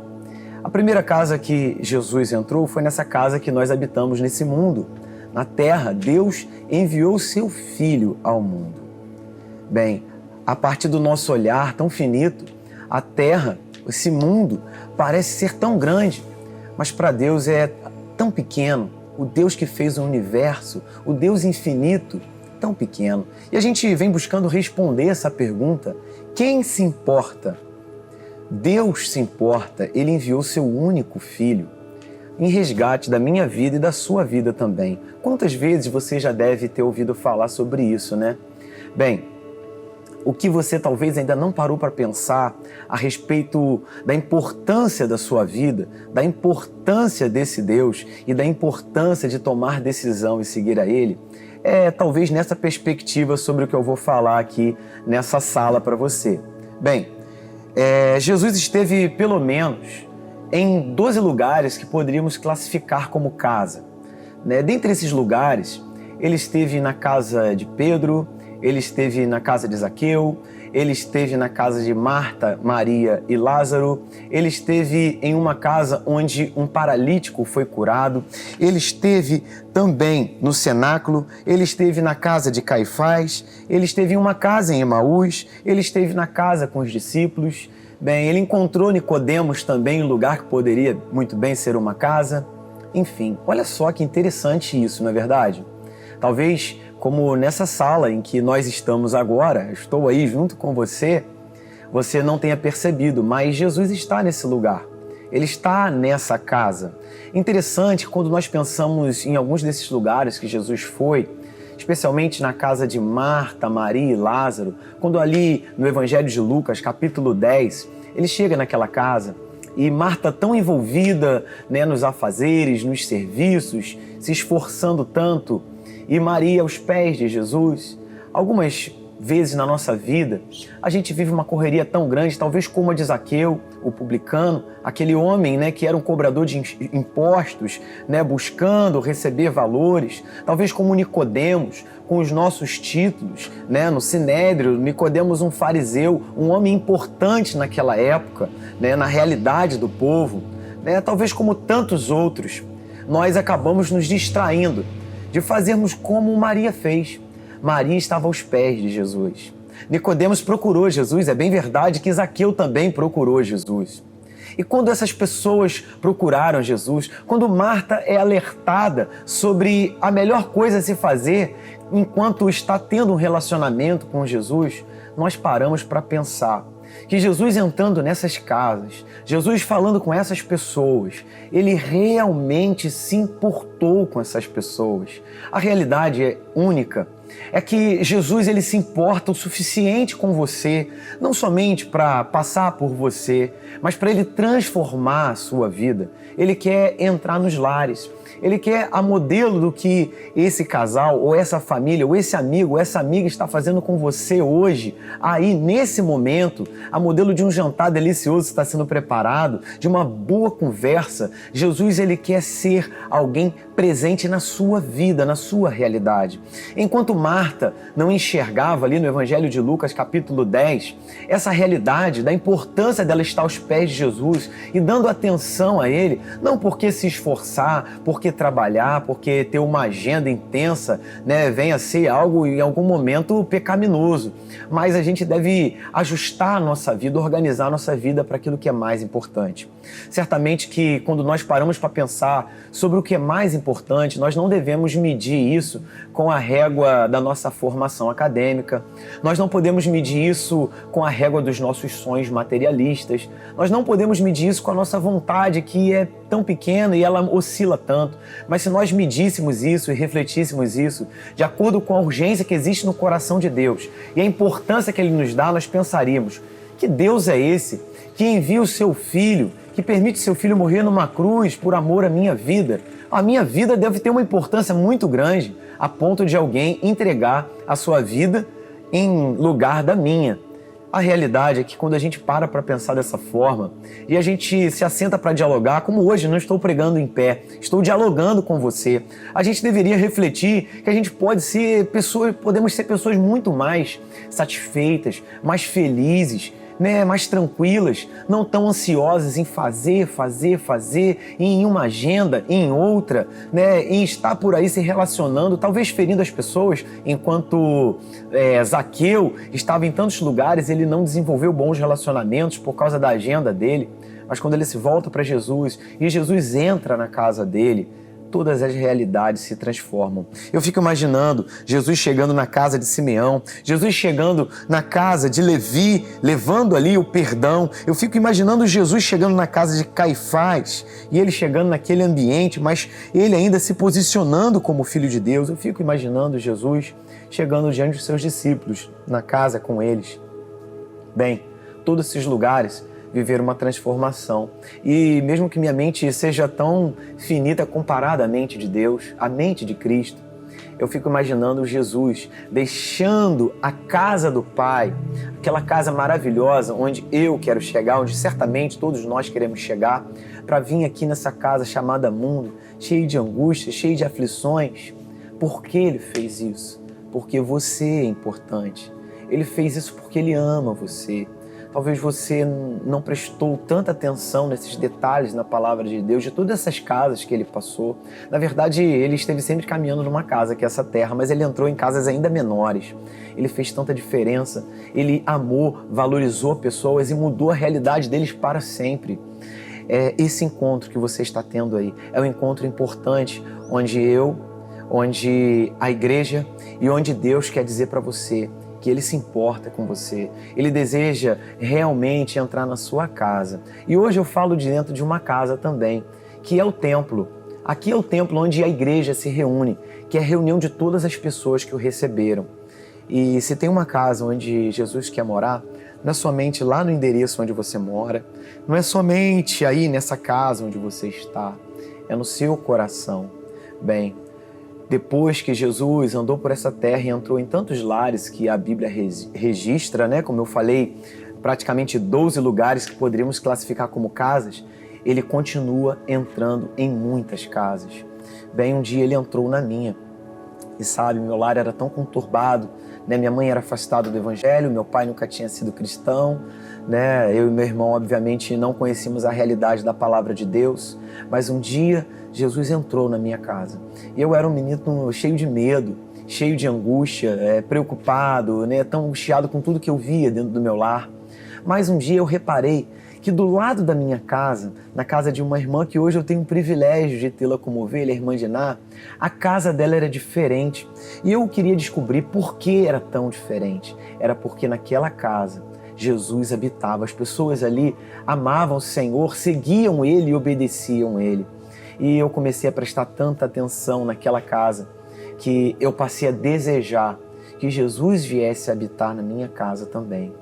A primeira casa que Jesus entrou foi nessa casa que nós habitamos nesse mundo. Na terra, Deus enviou o seu Filho ao mundo. Bem, a partir do nosso olhar tão finito, a terra, esse mundo, parece ser tão grande, mas para Deus é tão pequeno. O Deus que fez o universo, o Deus infinito, tão pequeno. E a gente vem buscando responder essa pergunta: quem se importa? Deus se importa, Ele enviou seu único Filho em resgate da minha vida e da sua vida também. Quantas vezes você já deve ter ouvido falar sobre isso, né? Bem, o que você talvez ainda não parou para pensar a respeito da importância da sua vida, da importância desse Deus e da importância de tomar decisão e seguir a Ele, é talvez nessa perspectiva sobre o que eu vou falar aqui nessa sala para você. Bem, Jesus esteve pelo menos em 12 lugares que poderíamos classificar como casa, né? Dentre esses lugares, ele esteve na casa de Pedro, ele esteve na casa de Zaqueu, ele esteve na casa de Marta, Maria e Lázaro, ele esteve em uma casa onde um paralítico foi curado, ele esteve também no cenáculo, ele esteve na casa de Caifás, ele esteve em uma casa em Emaús, ele esteve na casa com os discípulos. Bem, ele encontrou Nicodemos também em um lugar que poderia muito bem ser uma casa. Enfim, olha só que interessante isso, não é verdade? Talvez, como nessa sala em que nós estamos agora, estou aí junto com você, você não tenha percebido, mas Jesus está nesse lugar. Ele está nessa casa. Interessante, quando nós pensamos em alguns desses lugares que Jesus foi, especialmente na casa de Marta, Maria e Lázaro, quando ali no Evangelho de Lucas, capítulo 10, ele chega naquela casa e Marta tão envolvida, né, nos afazeres, nos serviços, se esforçando tanto, e Maria aos pés de Jesus. Algumas vezes na nossa vida, a gente vive uma correria tão grande, talvez como a de Zaqueu, o publicano, aquele homem, né, que era um cobrador de impostos, né, buscando receber valores, talvez como Nicodemos, com os nossos títulos, né, no Sinédrio, Nicodemos um fariseu, um homem importante naquela época, né, na realidade do povo, né, talvez como tantos outros, nós acabamos nos distraindo de fazermos como Maria fez. Maria estava aos pés de Jesus. Nicodemos procurou Jesus, é bem verdade que Zaqueu também procurou Jesus. E quando essas pessoas procuraram Jesus, quando Marta é alertada sobre a melhor coisa a se fazer enquanto está tendo um relacionamento com Jesus, nós paramos para pensar que Jesus entrando nessas casas, Jesus falando com essas pessoas, ele realmente se importou com essas pessoas. A realidade é única. É que Jesus ele se importa o suficiente com você, não somente para passar por você, mas para ele transformar a sua vida. Ele quer entrar nos lares. Ele quer a modelo do que esse casal, ou essa família, ou esse amigo, ou essa amiga está fazendo com você hoje, aí nesse momento, a modelo de um jantar delicioso que está sendo preparado, de uma boa conversa. Jesus ele quer ser alguém presente na sua vida, na sua realidade. Enquanto Marta não enxergava ali no Evangelho de Lucas, capítulo 10, essa realidade da importância dela estar aos pés de Jesus e dando atenção a Ele, não porque se esforçar, porque trabalhar, porque ter uma agenda intensa, né, venha a ser algo em algum momento pecaminoso, mas a gente deve ajustar a nossa vida, organizar a nossa vida para aquilo que é mais importante. Certamente que quando nós paramos para pensar sobre o que é mais importante, nós não devemos medir isso com a régua da nossa formação acadêmica, nós não podemos medir isso com a régua dos nossos sonhos materialistas, nós não podemos medir isso com a nossa vontade que é tão pequena e ela oscila tanto, mas se nós medíssemos isso e refletíssemos isso de acordo com a urgência que existe no coração de Deus e a importância que Ele nos dá, nós pensaríamos: que Deus é esse que envia o seu Filho, que permite seu Filho morrer numa cruz por amor à minha vida? A minha vida deve ter uma importância muito grande a ponto de alguém entregar a sua vida em lugar da minha. A realidade é que quando a gente para pensar dessa forma e a gente se assenta para dialogar, como hoje, não estou pregando em pé, estou dialogando com você, a gente deveria refletir que a gente podemos ser pessoas muito mais satisfeitas, mais felizes, né, mais tranquilas, não tão ansiosas em fazer, e em uma agenda, e em outra, né, em estar por aí se relacionando, talvez ferindo as pessoas, enquanto Zaqueu estava em tantos lugares, ele não desenvolveu bons relacionamentos por causa da agenda dele. Mas quando ele se volta para Jesus e Jesus entra na casa dele, todas as realidades se transformam. Eu fico imaginando Jesus chegando na casa de Simeão, Jesus chegando na casa de Levi, levando ali o perdão. Eu fico imaginando Jesus chegando na casa de Caifás e ele chegando naquele ambiente, mas ele ainda se posicionando como filho de Deus. Eu fico imaginando Jesus chegando diante dos seus discípulos, na casa com eles. Bem, todos esses lugares viver uma transformação. E mesmo que minha mente seja tão finita comparada à mente de Deus, à mente de Cristo, eu fico imaginando Jesus deixando a casa do Pai, aquela casa maravilhosa onde eu quero chegar, onde certamente todos nós queremos chegar, para vir aqui nessa casa chamada mundo, cheio de angústias, cheio de aflições. Por que Ele fez isso? Porque você é importante. Ele fez isso porque Ele ama você. Talvez você não prestou tanta atenção nesses detalhes na palavra de Deus, de todas essas casas que ele passou. Na verdade, ele esteve sempre caminhando numa casa, que é essa terra, mas ele entrou em casas ainda menores. Ele fez tanta diferença, ele amou, valorizou pessoas e mudou a realidade deles para sempre. Esse encontro que você está tendo aí é um encontro importante, onde a igreja e onde Deus quer dizer para você que Ele se importa com você. Ele deseja realmente entrar na sua casa. E hoje eu falo de dentro de uma casa também, que é o templo. Aqui é o templo onde a igreja se reúne, que é a reunião de todas as pessoas que o receberam. E se tem uma casa onde Jesus quer morar, não é somente lá no endereço onde você mora, não é somente aí nessa casa onde você está, é no seu coração. Bem, depois que Jesus andou por essa terra e entrou em tantos lares que a Bíblia registra, né? Como eu falei, praticamente 12 lugares que poderíamos classificar como casas, ele continua entrando em muitas casas. Bem, um dia ele entrou na minha. E sabe, meu lar era tão conturbado, né? Minha mãe era afastada do Evangelho, meu pai nunca tinha sido cristão, né? Eu e meu irmão, obviamente, não conhecíamos a realidade da palavra de Deus, mas um dia Jesus entrou na minha casa. E eu era um menino cheio de medo, cheio de angústia, preocupado, né? Tão angustiado com tudo que eu via dentro do meu lar. Mas um dia eu reparei que do lado da minha casa, na casa de uma irmã que hoje eu tenho o privilégio de tê-la como ovelha, a irmã Diná, a casa dela era diferente. E eu queria descobrir por que era tão diferente. Era porque naquela casa Jesus habitava. As pessoas ali amavam o Senhor, seguiam Ele e obedeciam Ele. E eu comecei a prestar tanta atenção naquela casa que eu passei a desejar que Jesus viesse habitar na minha casa também.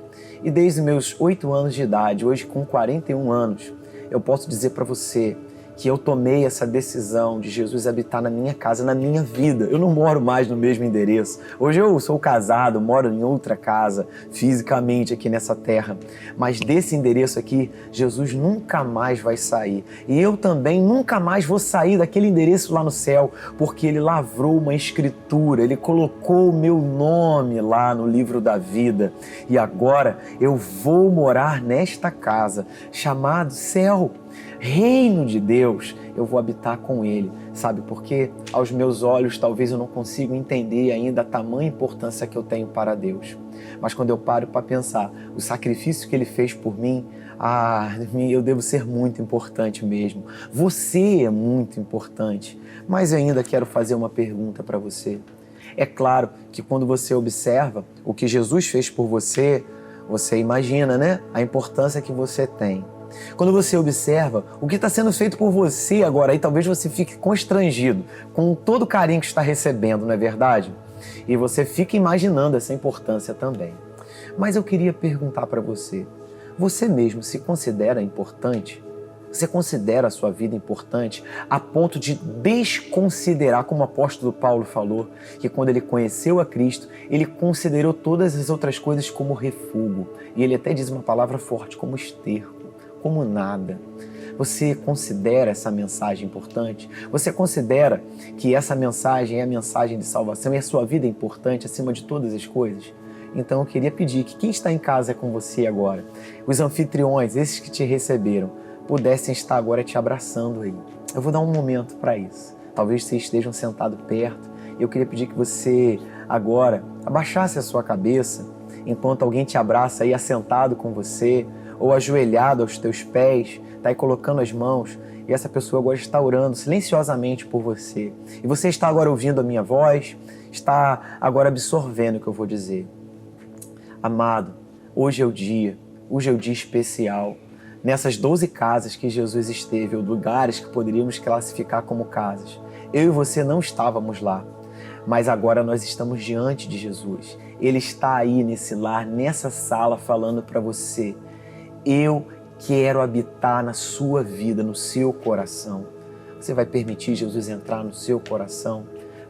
E desde meus 8 anos de idade, hoje com 41 anos, eu posso dizer para você que eu tomei essa decisão de Jesus habitar na minha casa, na minha vida. Eu não moro mais no mesmo endereço. Hoje eu sou casado, moro em outra casa, fisicamente aqui nessa terra. Mas desse endereço aqui, Jesus nunca mais vai sair. E eu também nunca mais vou sair daquele endereço lá no céu, porque Ele lavrou uma escritura, Ele colocou o meu nome lá no livro da vida. E agora eu vou morar nesta casa, chamado céu. Reino de Deus, eu vou habitar com Ele. Sabe por quê? Aos meus olhos, talvez eu não consiga entender ainda a tamanha importância que eu tenho para Deus. Mas quando eu paro para pensar o sacrifício que Ele fez por mim, eu devo ser muito importante mesmo. Você é muito importante. Mas eu ainda quero fazer uma pergunta para você. É claro que quando você observa o que Jesus fez por você, você imagina, né? A importância que você tem. Quando você observa o que está sendo feito por você agora, aí talvez você fique constrangido com todo o carinho que está recebendo, não é verdade? E você fica imaginando essa importância também. Mas eu queria perguntar para você, você mesmo se considera importante? Você considera a sua vida importante a ponto de desconsiderar, como o apóstolo Paulo falou, que quando ele conheceu a Cristo, ele considerou todas as outras coisas como refúgio. E ele até diz uma palavra forte, como esterco, como nada. Você considera essa mensagem importante? Você considera que essa mensagem é a mensagem de salvação e a sua vida é importante acima de todas as coisas? Então eu queria pedir que quem está em casa com você agora, os anfitriões, esses que te receberam, pudessem estar agora te abraçando aí. Eu vou dar um momento para isso. Talvez vocês estejam sentados perto. Eu queria pedir que você agora abaixasse a sua cabeça enquanto alguém te abraça aí assentado com você, ou ajoelhado aos teus pés, está aí colocando as mãos, e essa pessoa agora está orando silenciosamente por você. E você está agora ouvindo a minha voz, está agora absorvendo o que eu vou dizer. Amado, hoje é o dia especial. Nessas 12 casas que Jesus esteve, ou lugares que poderíamos classificar como casas, eu e você não estávamos lá, mas agora nós estamos diante de Jesus. Ele está aí nesse lar, nessa sala, falando para você: eu quero habitar na sua vida, no seu coração. Você vai permitir Jesus entrar no seu coração?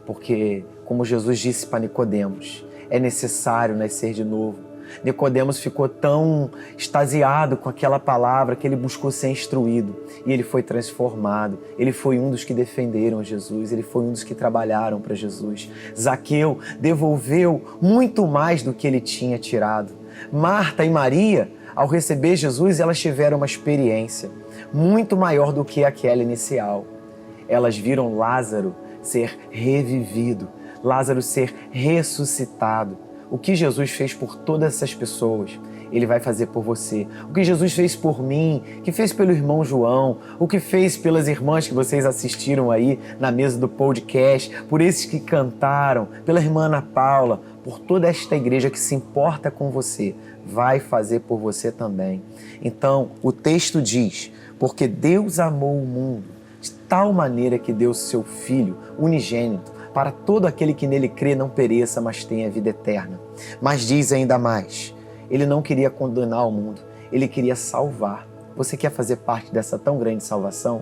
Porque, como Jesus disse para Nicodemos, é necessário nascer de novo. Nicodemos ficou tão extasiado com aquela palavra que ele buscou ser instruído e ele foi transformado. Ele foi um dos que defenderam Jesus, ele foi um dos que trabalharam para Jesus. Zaqueu devolveu muito mais do que ele tinha tirado. Marta e Maria, ao receber Jesus, elas tiveram uma experiência muito maior do que aquela inicial. Elas viram Lázaro ser revivido, Lázaro ser ressuscitado. O que Jesus fez por todas essas pessoas, Ele vai fazer por você. O que Jesus fez por mim, que fez pelo irmão João, o que fez pelas irmãs que vocês assistiram aí na mesa do podcast, por esses que cantaram, pela irmã Ana Paula, por toda esta igreja que se importa com você, vai fazer por você também. Então, o texto diz: porque Deus amou o mundo de tal maneira que deu seu Filho unigênito, para todo aquele que nele crê não pereça, mas tenha vida eterna. Mas diz ainda mais, ele não queria condenar o mundo, ele queria salvar. Você quer fazer parte dessa tão grande salvação?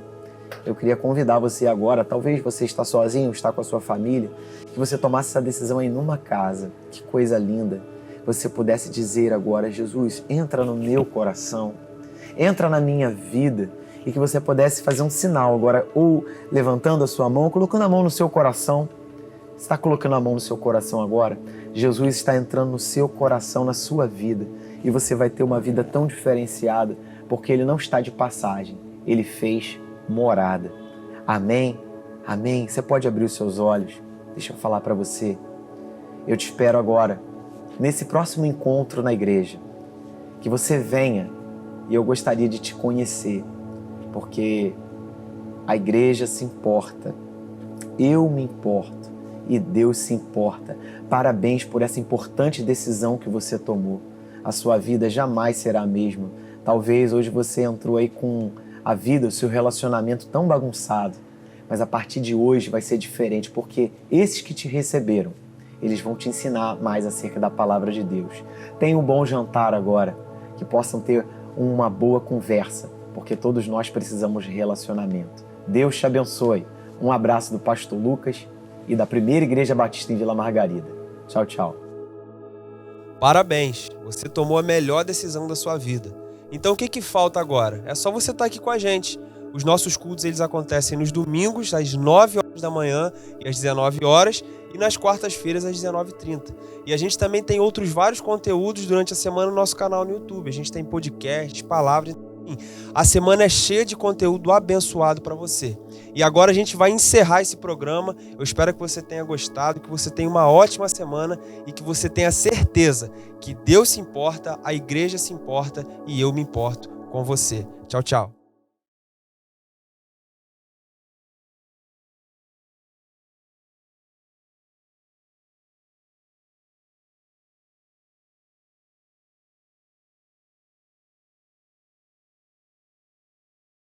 Eu queria convidar você agora, talvez você está sozinho, está com a sua família, que você tomasse essa decisão aí numa casa. Que coisa linda. Você pudesse dizer agora: Jesus, entra no meu coração, entra na minha vida. E que você pudesse fazer um sinal agora, ou levantando a sua mão, ou colocando a mão no seu coração. Você está colocando a mão no seu coração agora? Jesus está entrando no seu coração, na sua vida. E você vai ter uma vida tão diferenciada, porque Ele não está de passagem. Ele fez morada. Amém? Amém? Você pode abrir os seus olhos. Deixa eu falar para você. Eu te espero agora, nesse próximo encontro na igreja. Que você venha e eu gostaria de te conhecer. Porque a igreja se importa, eu me importo e Deus se importa. Parabéns por essa importante decisão que você tomou. A sua vida jamais será a mesma. Talvez hoje você entrou aí com a vida, o seu relacionamento tão bagunçado, mas a partir de hoje vai ser diferente, porque esses que te receberam, eles vão te ensinar mais acerca da palavra de Deus. Tenha um bom jantar agora, que possam ter uma boa conversa, porque todos nós precisamos de relacionamento. Deus te abençoe. Um abraço do pastor Lucas e da Primeira Igreja Batista em Vila Margarida. Tchau, tchau. Parabéns, você tomou a melhor decisão da sua vida. Então o que falta agora? É só você estar aqui com a gente. Os nossos cultos eles acontecem nos domingos, às 9 horas da manhã e às 19 horas, e nas quartas-feiras, às 19h30. E a gente também tem outros vários conteúdos durante a semana no nosso canal no YouTube. A gente tem podcasts, palavras... A semana é cheia de conteúdo abençoado para você. E agora a gente vai encerrar esse programa. Eu espero que você tenha gostado, que você tenha uma ótima semana e que você tenha certeza que Deus se importa, a igreja se importa e eu me importo com você. Tchau, tchau.